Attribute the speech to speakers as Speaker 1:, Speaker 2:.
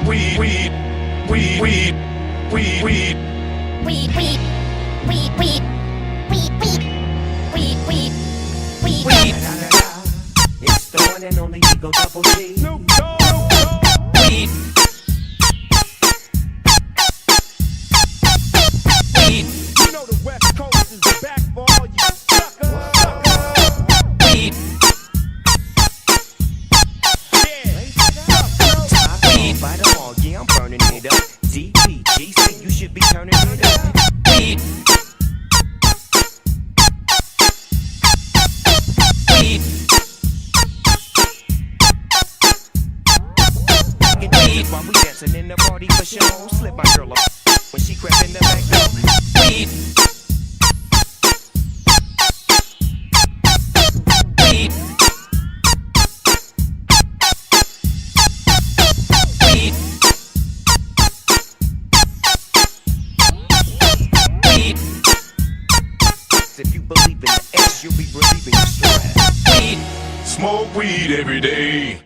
Speaker 1: weed, weed, weed, weed, weed, weed,
Speaker 2: weed, weed, weed, weed, weed, weed, weed, weed, weed.
Speaker 3: It's the one and only Eagle Double G.
Speaker 1: Snoop Dogg,
Speaker 2: Weed. Weed.
Speaker 1: you know the West Coast is back for all you suckers.
Speaker 2: Weed.
Speaker 3: Weed. By the all, yeah, I'm burning it up. DPGC, you should be turning it up.
Speaker 2: Weed. Weed.
Speaker 3: Weed. While we dancing in the party for show, slip my girl up when she crept in the back door.
Speaker 2: Weed. Weed. Weed. Weed.
Speaker 3: If you believe in the S, you'll be relieving your stress.
Speaker 2: Weed.
Speaker 1: Smoke weed every day.